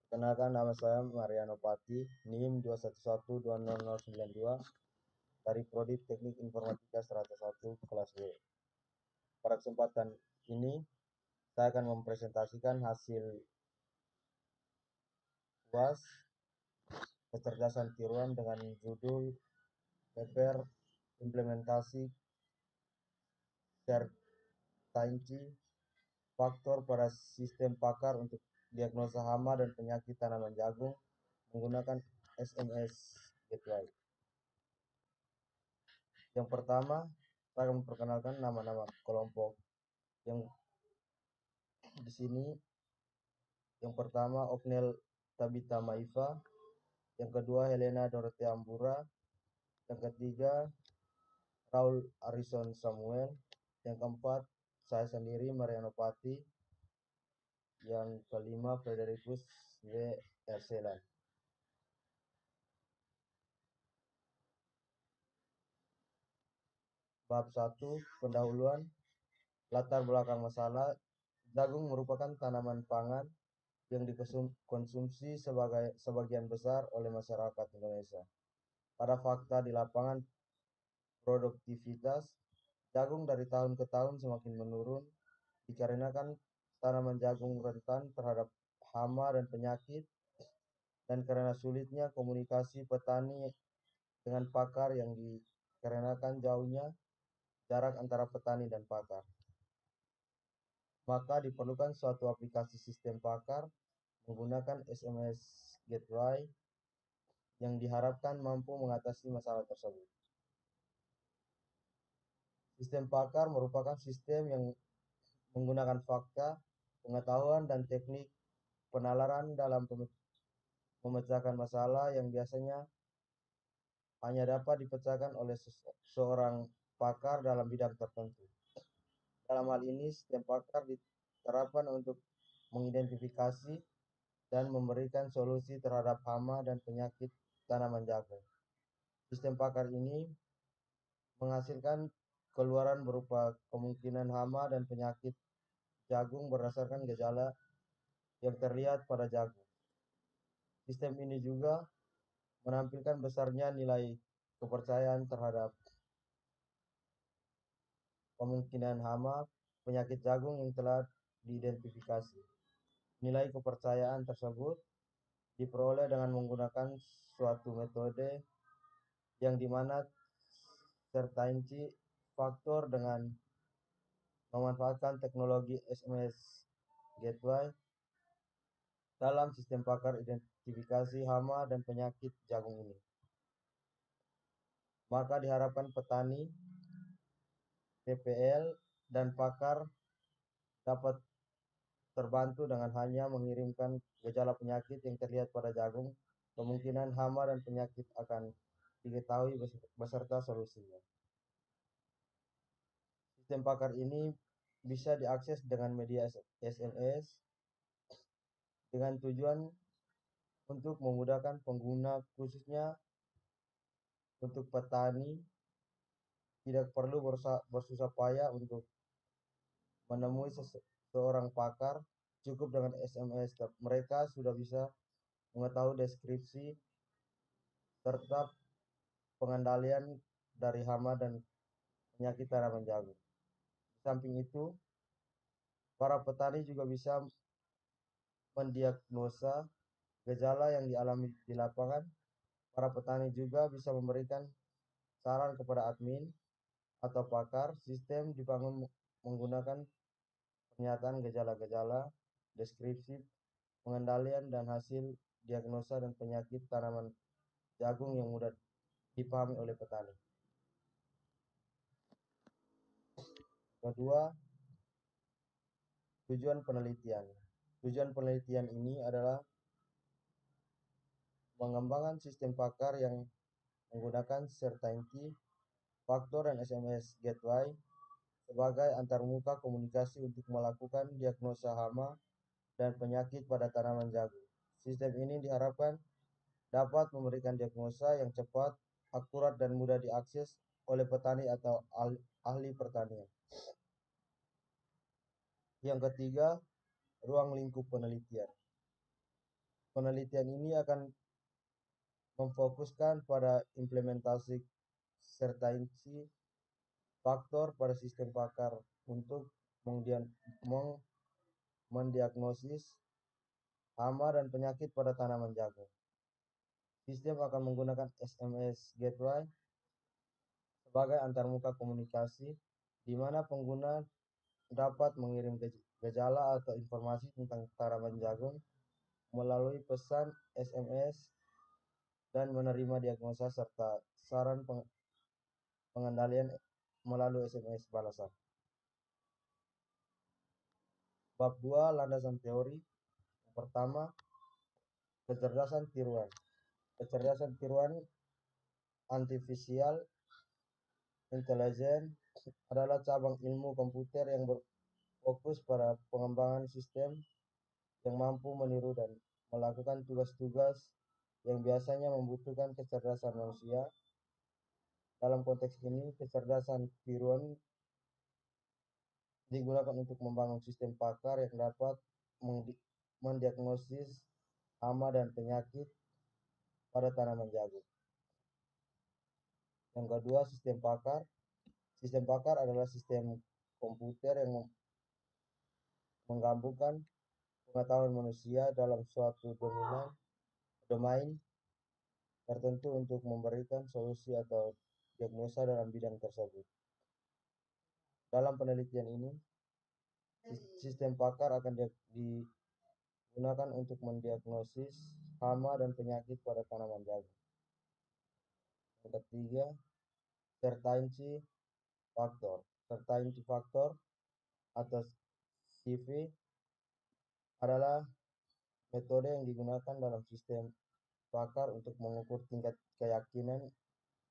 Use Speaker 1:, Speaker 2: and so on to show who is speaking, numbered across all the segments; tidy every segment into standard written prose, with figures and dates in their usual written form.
Speaker 1: Kenalkan, nama saya Mariano Pati, NIM 211200092 dari Prodi Teknik Informatika Strata 1 kelas B. Pada kesempatan ini, saya akan mempresentasikan hasil UAS kecerdasan tiruan dengan judul paper implementasi Certainty faktor pada sistem pakar untuk diagnosa hama dan penyakit tanaman jagung menggunakan SMS Gateway. Yang pertama, saya akan memperkenalkan nama-nama kelompok yang di sini. Yang pertama, Oknel Tabita Maifa. Yang kedua, Helena Dorothea Ambura. Yang ketiga, Raul Arison Samuel. Yang keempat, saya sendiri Mariano Pati. Yang kelima, Frederikus W. Erselan. Bab 1, pendahuluan. Latar belakang masalah. Jagung merupakan tanaman pangan yang dikonsumsi sebagian besar oleh masyarakat Indonesia. Pada fakta di lapangan, produktivitas jagung dari tahun ke tahun semakin menurun dikarenakan tanaman jagung rentan terhadap hama dan penyakit, dan karena sulitnya komunikasi petani dengan pakar yang dikarenakan jauhnya jarak antara petani dan pakar. Maka diperlukan suatu aplikasi sistem pakar menggunakan SMS Gateway yang diharapkan mampu mengatasi masalah tersebut. Sistem pakar merupakan sistem yang menggunakan fakta, pengetahuan, dan teknik penalaran dalam memecahkan masalah yang biasanya hanya dapat dipecahkan oleh seorang pakar dalam bidang tertentu. Dalam hal ini, sistem pakar diterapkan untuk mengidentifikasi dan memberikan solusi terhadap hama dan penyakit tanaman jagung. Sistem pakar ini menghasilkan keluaran berupa kemungkinan hama dan penyakit jagung berdasarkan gejala yang terlihat pada jagung. Sistem ini juga menampilkan besarnya nilai kepercayaan terhadap kemungkinan hama penyakit jagung yang telah diidentifikasi. Nilai kepercayaan tersebut diperoleh dengan menggunakan suatu metode yang dimana certainty faktor dengan memanfaatkan teknologi SMS Gateway dalam sistem pakar identifikasi hama dan penyakit jagung ini. Maka diharapkan petani, TPL, dan pakar dapat terbantu dengan hanya mengirimkan gejala penyakit yang terlihat pada jagung. Kemungkinan hama dan penyakit akan diketahui beserta solusinya. Sistem pakar ini bisa diakses dengan media SMS dengan tujuan untuk memudahkan pengguna, khususnya untuk petani. Tidak perlu bersusah payah untuk menemui seorang pakar, cukup dengan SMS. Mereka sudah bisa mengetahui deskripsi serta pengendalian dari hama dan penyakit tanaman jagung. Di samping itu, para petani juga bisa mendiagnosa gejala yang dialami di lapangan. Para petani juga bisa memberikan saran kepada admin atau pakar. Sistem dibangun menggunakan pernyataan gejala-gejala, deskripsi, pengendalian, dan hasil diagnosa dan penyakit tanaman jagung yang mudah dipahami oleh petani. Kedua, tujuan penelitian. Tujuan penelitian ini adalah mengembangkan sistem pakar yang menggunakan certainty faktor dan SMS Gateway sebagai antarmuka komunikasi untuk melakukan diagnosa hama dan penyakit pada tanaman jagung. Sistem ini diharapkan dapat memberikan diagnosa yang cepat, akurat, dan mudah diakses oleh petani atau ahli pertanian. Yang ketiga, ruang lingkup penelitian. Penelitian ini akan memfokuskan pada implementasi sertansi faktor pada sistem pakar untuk mendiagnosis hama dan penyakit pada tanaman jagung. Sistem akan menggunakan SMS Gateway sebagai antarmuka komunikasi, di mana pengguna dapat mengirim gejala atau informasi tentang tanaman jagung melalui pesan SMS dan menerima diagnosa serta saran pengendalian melalui SMS balasan. Bab 2, landasan teori. Yang pertama, kecerdasan tiruan. Kecerdasan tiruan artificial intelligence adalah cabang ilmu komputer yang berfokus pada pengembangan sistem yang mampu meniru dan melakukan tugas-tugas yang biasanya membutuhkan kecerdasan manusia. Dalam konteks ini, kecerdasan tiruan digunakan untuk membangun sistem pakar yang dapat mendiagnosis hama dan penyakit pada tanaman jagung. Yang kedua, sistem pakar. Sistem pakar adalah sistem komputer yang menggabungkan pengetahuan manusia dalam suatu domain tertentu untuk memberikan solusi atau diagnosa dalam bidang tersebut. Dalam penelitian ini, sistem pakar akan digunakan untuk mendiagnosis hama dan penyakit pada tanaman jagung. Yang ketiga, certainty factor. Certainty factor atau CV adalah metode yang digunakan dalam sistem pakar untuk mengukur tingkat keyakinan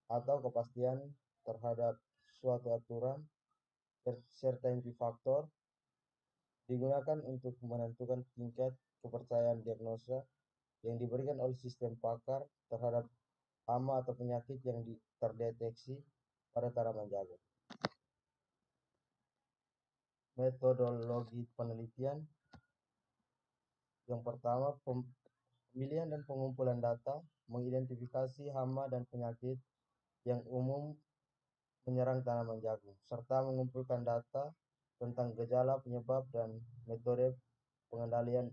Speaker 1: atau kepastian terhadap suatu aturan. Certainty factor digunakan untuk menentukan tingkat kepercayaan diagnosa yang diberikan oleh sistem pakar terhadap hama atau penyakit yang terdeteksi pada tanaman jagung. Metodologi penelitian. Yang pertama, pemilihan dan pengumpulan data, mengidentifikasi hama dan penyakit yang umum menyerang tanaman jagung, serta mengumpulkan data tentang gejala, penyebab, dan metode pengendalian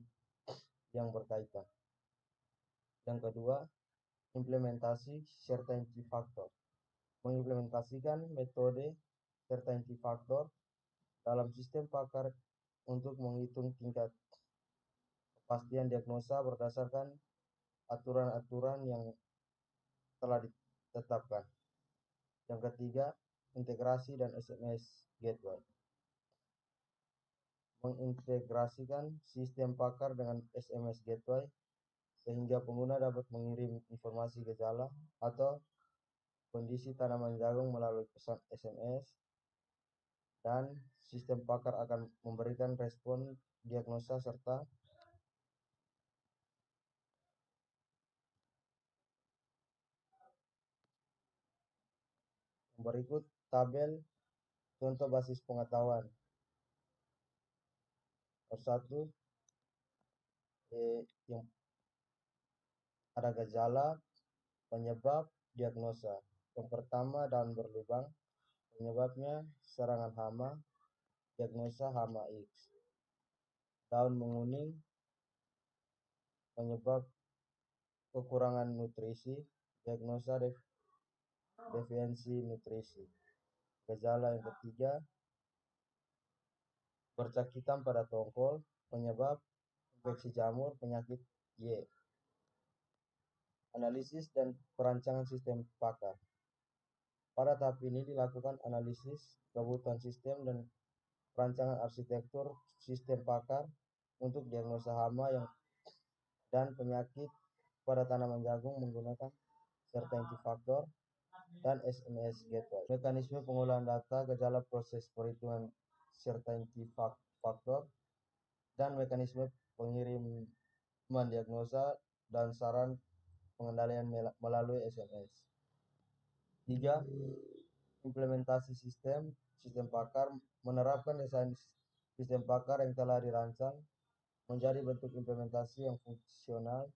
Speaker 1: yang berkaitan. Yang kedua, implementasi certainty factor. Mengimplementasikan metode certainty factor dalam sistem pakar untuk menghitung tingkat kepastian diagnosa berdasarkan aturan-aturan yang telah ditetapkan. Yang ketiga, integrasi dan SMS Gateway. Mengintegrasikan sistem pakar dengan SMS Gateway sehingga pengguna dapat mengirim informasi gejala atau kondisi tanaman jagung melalui pesan SMS, dan sistem pakar akan memberikan respon diagnosa serta berikut tabel contoh basis pengetahuan. Satu, yang ada gejala, penyebab, diagnosa. Yang pertama, daun berlubang, penyebabnya serangan hama, diagnosa hama X. Daun menguning, penyebab kekurangan nutrisi, diagnosa defisiensi nutrisi. Gejala yang ketiga, bercak hitam pada tongkol, penyebab infeksi jamur, penyakit Y. Analisis dan perancangan sistem pakar. Pada tahap ini dilakukan analisis kebutuhan sistem dan perancangan arsitektur sistem pakar untuk diagnosa hama dan penyakit pada tanaman jagung menggunakan certainty factor dan SMS Gateway. Mekanisme pengolahan data, gejala, proses perhitungan certainty factor, dan mekanisme pengiriman diagnosa dan saran pengendalian melalui SMS. 3. Implementasi sistem pakar, menerapkan desain sistem pakar yang telah dirancang menjadi bentuk implementasi yang fungsional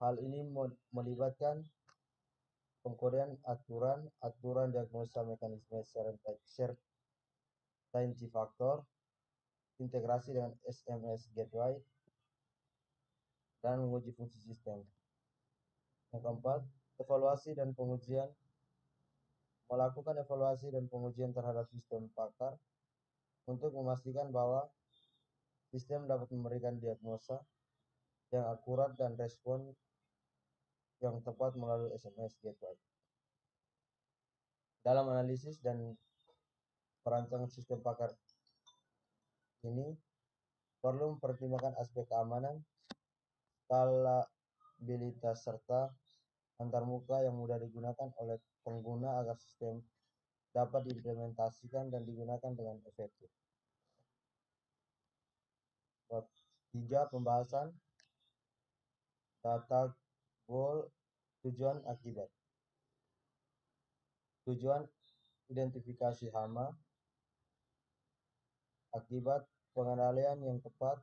Speaker 1: Hal ini melibatkan pengkodean aturan diagnosa mekanisme certainty factor, integrasi dengan SMS gateway, dan menguji fungsi sistem. Yang keempat, evaluasi dan pengujian. Melakukan evaluasi dan pengujian terhadap sistem pakar untuk memastikan bahwa sistem dapat memberikan diagnosa yang akurat dan respon yang tepat melalui SMS gateway. Dalam analisis dan perancangan sistem pakar ini perlu mempertimbangkan aspek keamanan, skalabilitas, serta antarmuka yang mudah digunakan oleh pengguna agar sistem dapat diimplementasikan dan digunakan dengan efektif. Bab 3. Pembahasan data goal, tujuan, akibat. Tujuan identifikasi hama, akibat pengendalian yang tepat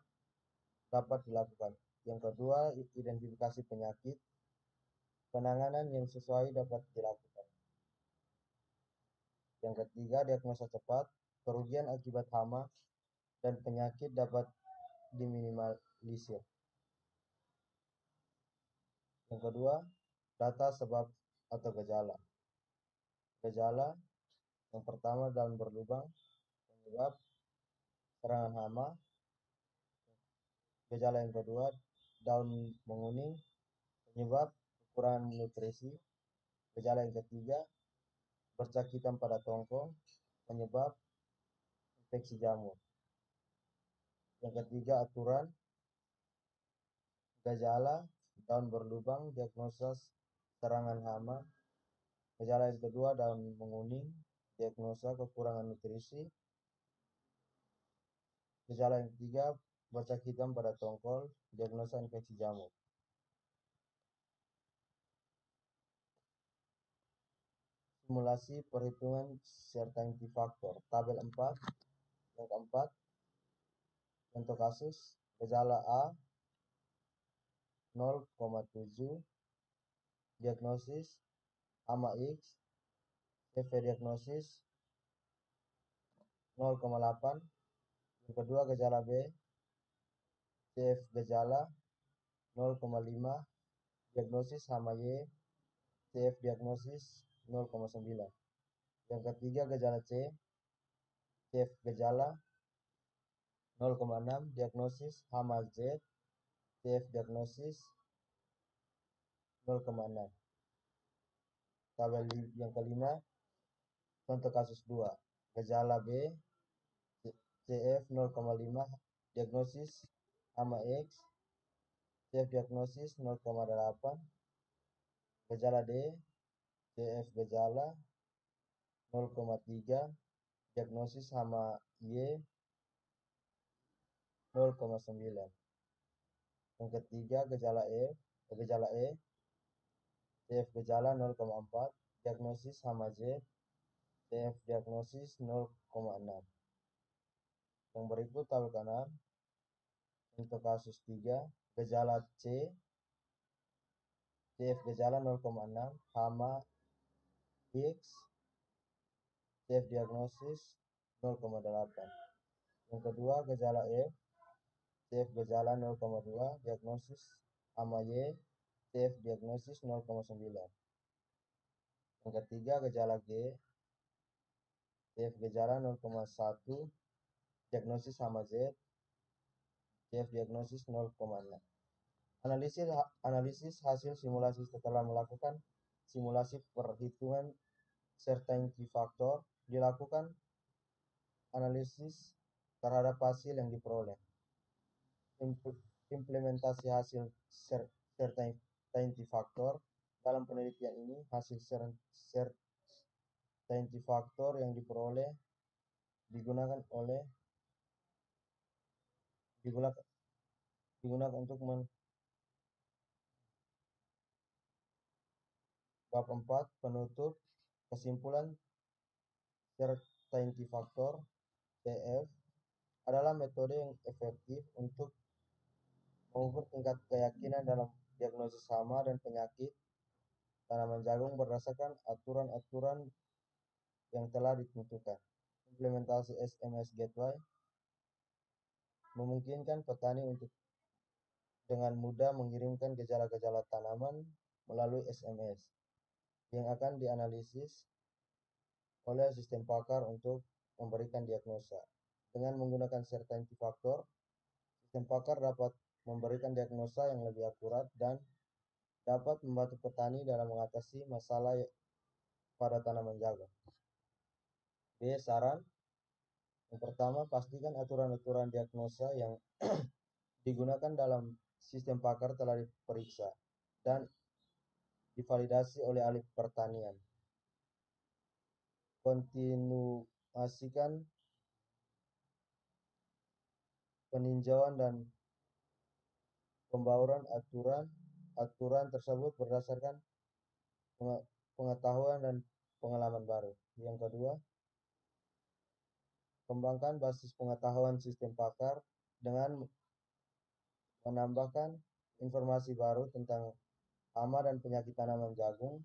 Speaker 1: dapat dilakukan. Yang kedua, identifikasi penyakit, penanganan yang sesuai dapat dilakukan. Yang ketiga, diagnosa cepat, kerugian akibat hama dan penyakit dapat diminimalisir. Yang kedua, data sebab atau gejala. Gejala yang pertama, daun berlubang, penyebab serangan hama. Gejala yang kedua, daun menguning, penyebab kekurangan nutrisi. Gejala yang ketiga, bercak hitam pada tongkol, penyebab infeksi jamur. Yang ketiga, aturan. Gejala daun berlubang, diagnosa serangan hama. Gejala yang kedua, daun menguning, diagnosa kekurangan nutrisi. Gejala yang ketiga, bercak hitam pada tongkol, diagnosa infeksi jamur. Simulasi perhitungan certainty factor. Tabel 4. Yang keempat, contoh kasus gejala A 0,7, diagnosis hama X, CV diagnosis 0,8. Yang kedua, gejala B, CF gejala 0,5, diagnosis hama Y, CF diagnosis 0,9. Yang ketiga, gejala C, CF gejala 0,6, diagnosis hama Z, CF diagnosis 0,6. Tabel yang kelima, contoh kasus 2. Gejala B, CF 0,5, diagnosis hama X, CF diagnosis 0,8. Gejala D, CF gejala 0,3, diagnosis hama Y 0,9. Yang ketiga, gejala E, CF gejala 0,4, diagnosis hama Z, CF diagnosis 0,6. Yang berikut tabel kanan, untuk kasus 3, gejala C, CF gejala 0,6, hama X, CF diagnosis 0,8. Yang kedua, gejala F, CF gejala 0,2, diagnosis hama Y, CF diagnosis 0,9. Yang ketiga, gejala G, CF gejala 0,1, diagnosis hama Z, CF diagnosis 0,6. Analisis hasil simulasi. Setelah melakukan simulasi perhitungan certainty factor, dilakukan analisis terhadap hasil yang diperoleh. Implementasi hasil certainty factor. Dalam penelitian ini, hasil certainty factor yang diperoleh digunakan untuk bab 4 penutup. Kesimpulan, certainty factor TF adalah metode yang efektif untuk mengukur tingkat keyakinan dalam diagnosis hama dan penyakit tanaman jagung berdasarkan aturan-aturan yang telah ditentukan. Implementasi SMS Gateway memungkinkan petani untuk dengan mudah mengirimkan gejala-gejala tanaman melalui SMS yang akan dianalisis oleh sistem pakar untuk memberikan diagnosa. Dengan menggunakan certainty factor, sistem pakar dapat memberikan diagnosa yang lebih akurat dan dapat membantu petani dalam mengatasi masalah pada tanaman jagung. B. Saran. Yang pertama, pastikan aturan-aturan diagnosa yang digunakan dalam sistem pakar telah diperiksa dan divalidasi oleh ahli pertanian. Kontinuasikan peninjauan dan pembauran aturan tersebut berdasarkan pengetahuan dan pengalaman baru. Yang kedua, kembangkan basis pengetahuan sistem pakar dengan menambahkan informasi baru tentang hama dan penyakit tanaman jagung.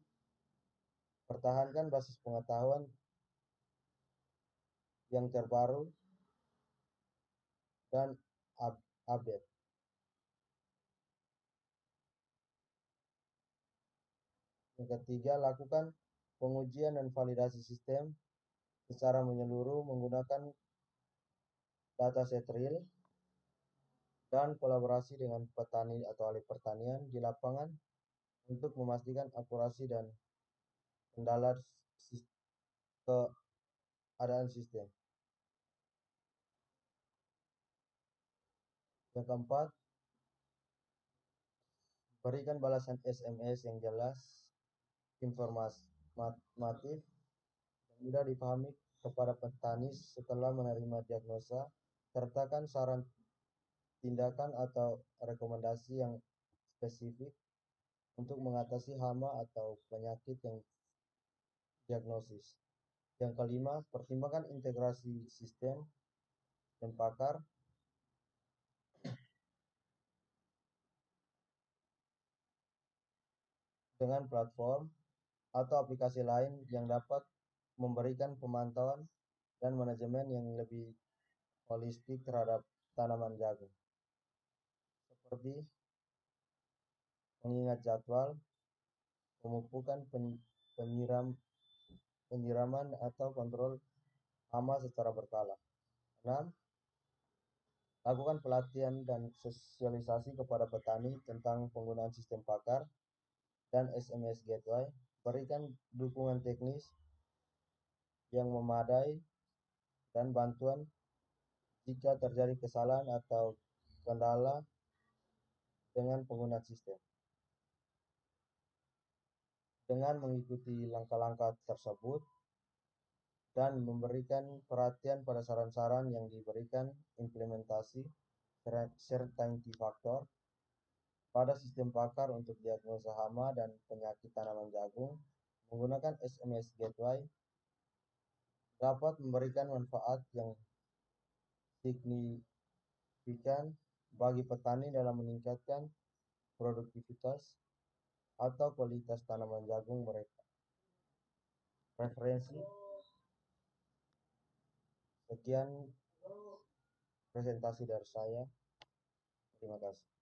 Speaker 1: Pertahankan basis pengetahuan yang terbaru dan update. Yang ketiga, lakukan pengujian dan validasi sistem secara menyeluruh menggunakan dataset real dan kolaborasi dengan petani atau ahli pertanian di lapangan untuk memastikan akurasi dan kendala keadaan sistem. Yang keempat, berikan balasan SMS yang jelas, informatif, dan mudah dipahami kepada petani setelah menerima diagnosa. Sertakan saran tindakan atau rekomendasi yang spesifik untuk mengatasi hama atau penyakit yang diagnosis. Yang kelima, pertimbangkan integrasi sistem dan pakar dengan platform atau aplikasi lain yang dapat memberikan pemantauan dan manajemen yang lebih holistik terhadap tanaman jagung, seperti mengingat jadwal, pemupukan, penyiraman atau kontrol hama secara berkala. 6. Lakukan pelatihan dan sosialisasi kepada petani tentang penggunaan sistem pakar dan SMS Gateway. Berikan dukungan teknis yang memadai dan bantuan jika terjadi kesalahan atau kendala dengan penggunaan sistem. Dengan mengikuti langkah-langkah tersebut dan memberikan perhatian pada saran-saran yang diberikan, implementasi certainty factor pada sistem pakar untuk diagnosa hama dan penyakit tanaman jagung menggunakan SMS Gateway dapat memberikan manfaat yang signifikan bagi petani dalam meningkatkan produktivitas atau kualitas tanaman jagung mereka. Referensi. Sekian presentasi dari saya. Terima kasih.